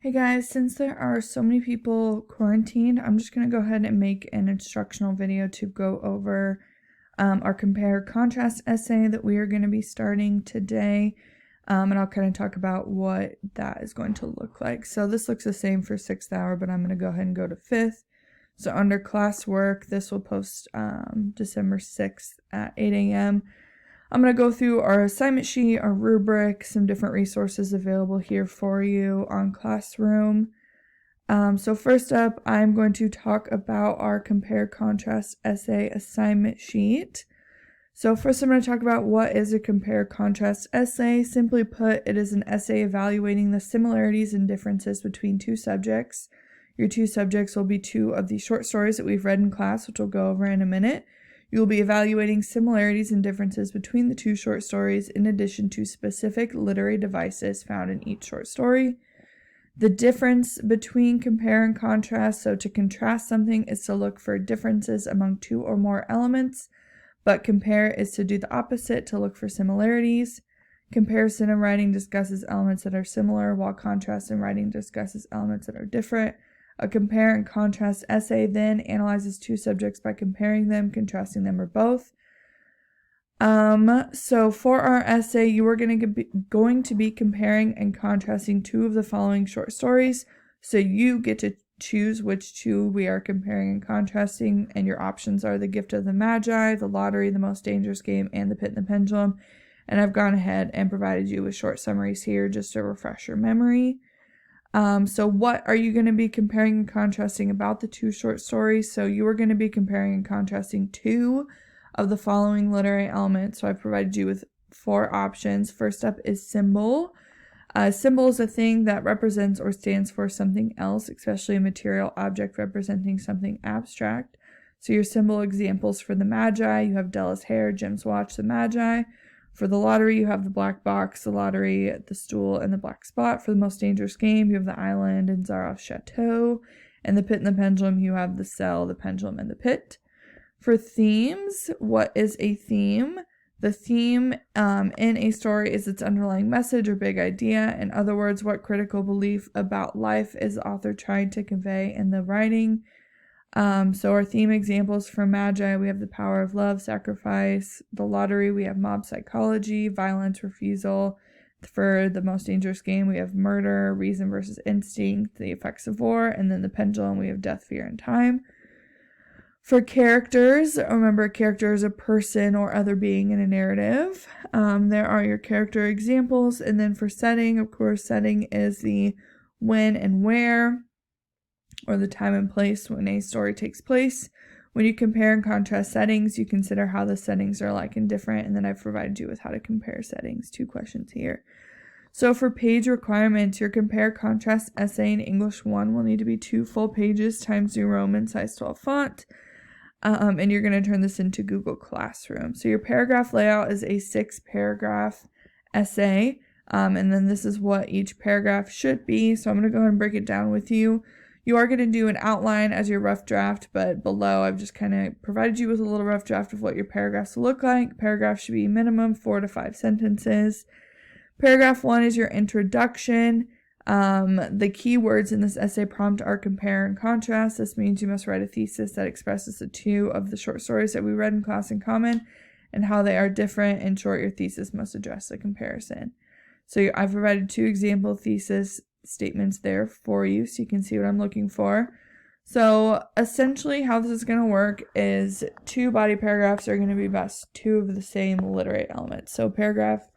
Hey guys, since there are so many people quarantined, I'm just going to go ahead and make an instructional video to go over our compare contrast essay that we are going to be starting today. And I'll kind of talk about what that is going to look like. So this looks the same for 6th hour, but I'm going to go ahead and go to 5th. So under classwork, this will post December 6th at 8 a.m. I'm going to go through our assignment sheet, our rubric, some different resources available here for you on Classroom. So first up, I'm going to talk about our compare contrast essay assignment sheet. So first I'm going to talk about what is a compare contrast essay. Simply put, it is an essay evaluating the similarities and differences between two subjects. Your two subjects will be two of the short stories that we've read in class, which we'll go over in a minute. You will be evaluating similarities and differences between the two short stories in addition to specific literary devices found in each short story. The difference between compare and contrast, so to contrast something is to look for differences among two or more elements, but compare is to do the opposite, to look for similarities. Comparison in writing discusses elements that are similar, while contrast in writing discusses elements that are different. A compare and contrast essay then analyzes two subjects by comparing them, contrasting them, or both. So for our essay, you are going to be comparing and contrasting two of the following short stories. So you get to choose which two we are comparing and contrasting, and your options are The Gift of the Magi, The Lottery, The Most Dangerous Game, and The Pit and the Pendulum. And I've gone ahead and provided you with short summaries here just to refresh your memory. So what are you going to be comparing and contrasting about the two short stories? So you are going to be comparing and contrasting two of the following literary elements. So I provided you with 4 options. First up is symbol. Symbol is a thing that represents or stands for something else, especially a material object representing something abstract. So your symbol examples for the Magi, you have Della's hair, Jim's watch, the Magi. For the lottery, you have the black box, the lottery, the stool, and the black spot. For the most dangerous game, you have the island and Zaroff's chateau. And the pit and the pendulum, you have the cell, the pendulum, and the pit. For themes, what is a theme? The theme in a story is its underlying message or big idea. In other words, what critical belief about life is the author trying to convey in the writing? So our theme examples for Magi, we have the power of love, sacrifice. The lottery, we have mob psychology, violence, refusal. For the most dangerous game, we have murder, reason versus instinct, the effects of war. And then the pendulum, we have death, fear, and time. For characters, remember a character is a person or other being in a narrative. There are your character examples. And then for setting, of course, setting is the when and where, or the time and place when a story takes place. When you compare and contrast settings, you consider how the settings are alike and different, and then I've provided you with how to compare settings. 2 questions here. So for page requirements, your compare contrast essay in English 1 will need to be 2 full pages times New Roman size 12 font, and you're going to turn this into Google Classroom. So your paragraph layout is a 6-paragraph essay, and then this is what each paragraph should be. So I'm going to go ahead and break it down with you. You are going to do an outline as your rough draft, but below I've just kind of provided you with a little rough draft of what your paragraphs will look like. Paragraphs should be minimum 4 to 5 sentences. Paragraph 1 is your introduction. The key words in this essay prompt are compare and contrast. This means you must write a thesis that expresses the two of the short stories that we read in class in common and how they are different. In short, your thesis must address the comparison. So I've provided 2 example thesis statements there for you so you can see what I'm looking for. So essentially how this is going to work is 2 body paragraphs are going to be about 2 of the same literary elements. So paragraph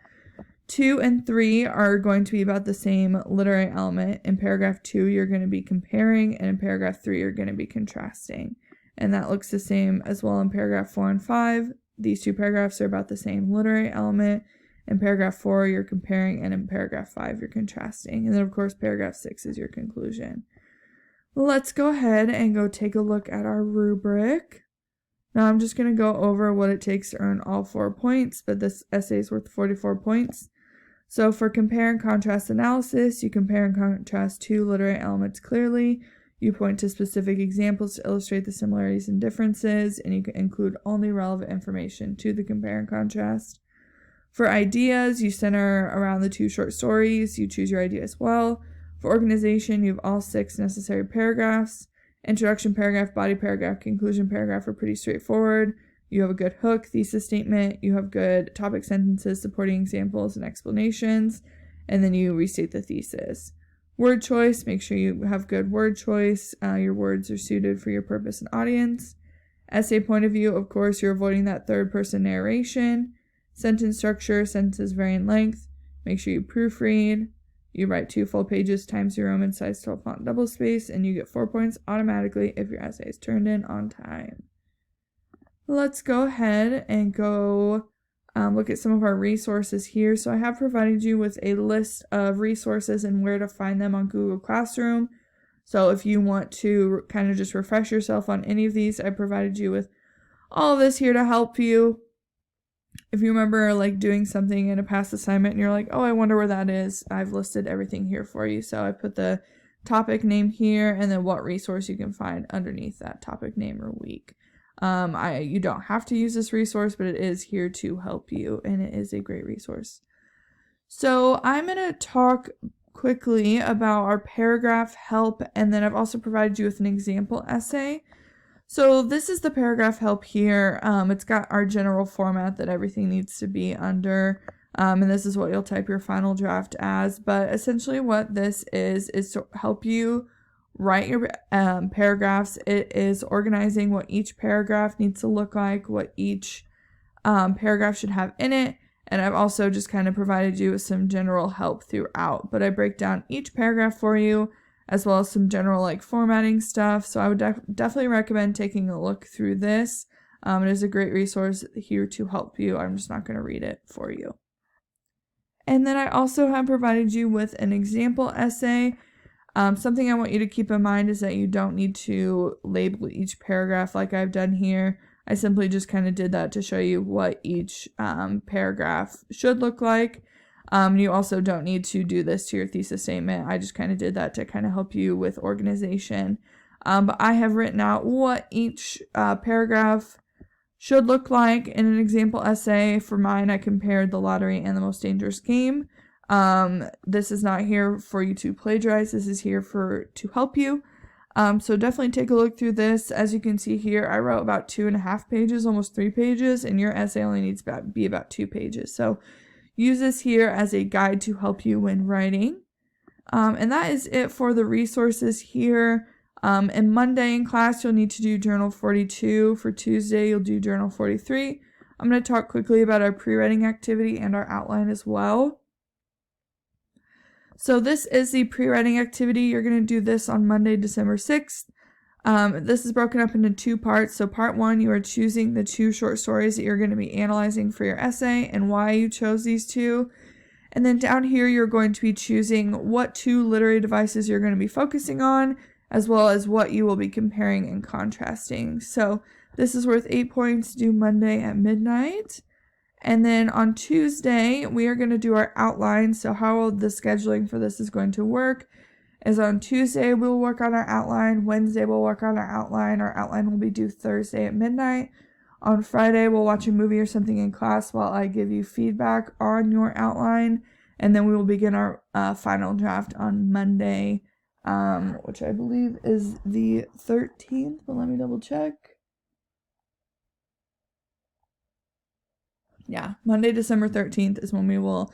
2 and 3 are going to be about the same literary element. In paragraph 2 you're going to be comparing, and in paragraph 3 you're going to be contrasting, and that looks the same as well in paragraph 4 and 5. These 2 paragraphs are about the same literary element. In paragraph 4, you're comparing, and in paragraph 5, you're contrasting. And then, of course, paragraph 6 is your conclusion. Let's go ahead and go take a look at our rubric. Now, I'm just going to go over what it takes to earn all 4 points, but this essay is worth 44 points. So for compare and contrast analysis, you compare and contrast 2 literary elements clearly. You point to specific examples to illustrate the similarities and differences, and you can include only relevant information to the compare and contrast. For ideas, you center around the 2 short stories. You choose your idea as well. For organization, you have all 6 necessary paragraphs. Introduction paragraph, body paragraph, conclusion paragraph are pretty straightforward. You have a good hook, thesis statement. You have good topic sentences, supporting examples, and explanations. And then you restate the thesis. Word choice, make sure you have good word choice. Your words are suited for your purpose and audience. Essay point of view, of course, you're avoiding that third-person narration. Sentence structure, sentences vary in length. Make sure you proofread. You write 2 full pages times your Roman size 12 font double space, and you get 4 points automatically if your essay is turned in on time. Let's go ahead and go look at some of our resources here. So I have provided you with a list of resources and where to find them on Google Classroom. So if you want to kind of just refresh yourself on any of these, I provided you with all of this here to help you. If you remember like doing something in a past assignment and you're like, oh, I wonder where that is, I've listed everything here for you. So I put the topic name here and then what resource you can find underneath that topic name or week. You don't have to use this resource, but it is here to help you, and it is a great resource. So I'm going to talk quickly about our paragraph help, and then I've also provided you with an example essay. So this is the paragraph help here. It's got our general format that everything needs to be under, and this is what you'll type your final draft as. But essentially what this is to help you write your paragraphs. It is organizing what each paragraph needs to look like, what each paragraph should have in it. And I've also just kind of provided you with some general help throughout. But I break down each paragraph for you, as well as some general like formatting stuff. So I would definitely recommend taking a look through this. It is a great resource here to help you. I'm just not going to read it for you. And then I also have provided you with an example essay. Something I want you to keep in mind is that you don't need to label each paragraph like I've done here. I simply just kind of did that to show you what each paragraph should look like. You also don't need to do this to your thesis statement. I just kind of did that to kind of help you with organization. But I have written out what each paragraph should look like in an example essay. For mine, I compared The Lottery and The Most Dangerous Game. This is not here for you to plagiarize. This is here to help you. So definitely take a look through this. As you can see here, I wrote about 2.5 pages, almost 3 pages, and your essay only needs to be about 2 pages. So use this here as a guide to help you when writing. And that is it for the resources here. And Monday in class, you'll need to do Journal 42. For Tuesday, you'll do Journal 43. I'm going to talk quickly about our pre-writing activity and our outline as well. So this is the pre-writing activity. You're going to do this on Monday, December 6th. This is broken up into 2 parts. So part 1, you are choosing the 2 short stories that you're going to be analyzing for your essay and why you chose these 2. And then down here, you're going to be choosing what 2 literary devices you're going to be focusing on, as well as what you will be comparing and contrasting. So this is worth 8 points due Monday at midnight. And then on Tuesday, we are going to do our outline. So how the scheduling for this is going to work is on Tuesday, we'll work on our outline. Wednesday, we'll work on our outline. Our outline will be due Thursday at midnight. On Friday, we'll watch a movie or something in class while I give you feedback on your outline. And then we will begin our final draft on Monday, which I believe is the 13th. But let me double check. Yeah, Monday, December 13th is when we will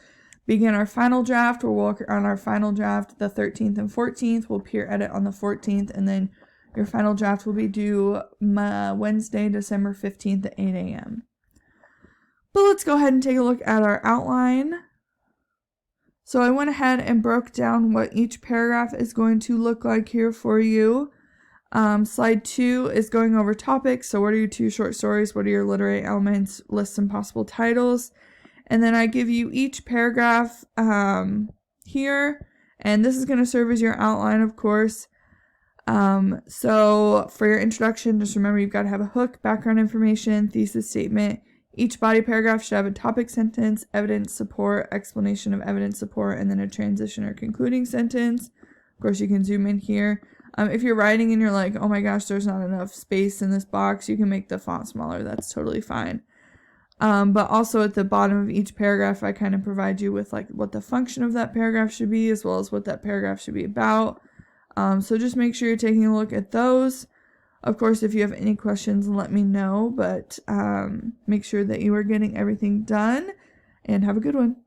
begin our final draft. We'll work on our final draft the 13th and 14th. We'll peer edit on the 14th, and then your final draft will be due Wednesday, December 15th at 8 a.m. But let's go ahead and take a look at our outline. So I went ahead and broke down what each paragraph is going to look like here for you. Slide 2 is going over topics. So what are your 2 short stories? What are your literary elements? List some possible titles. And then I give you each paragraph here. And this is going to serve as your outline, of course. So for your introduction, just remember you've got to have a hook, background information, thesis statement. Each body paragraph should have a topic sentence, evidence support, explanation of evidence support, and then a transition or concluding sentence. Of course, you can zoom in here. If you're writing and you're like, oh my gosh, there's not enough space in this box, you can make the font smaller. That's totally fine. But also at the bottom of each paragraph, I kind of provide you with like what the function of that paragraph should be, as well as what that paragraph should be about. So just make sure you're taking a look at those. Of course, if you have any questions, let me know, but make sure that you are getting everything done, and have a good one.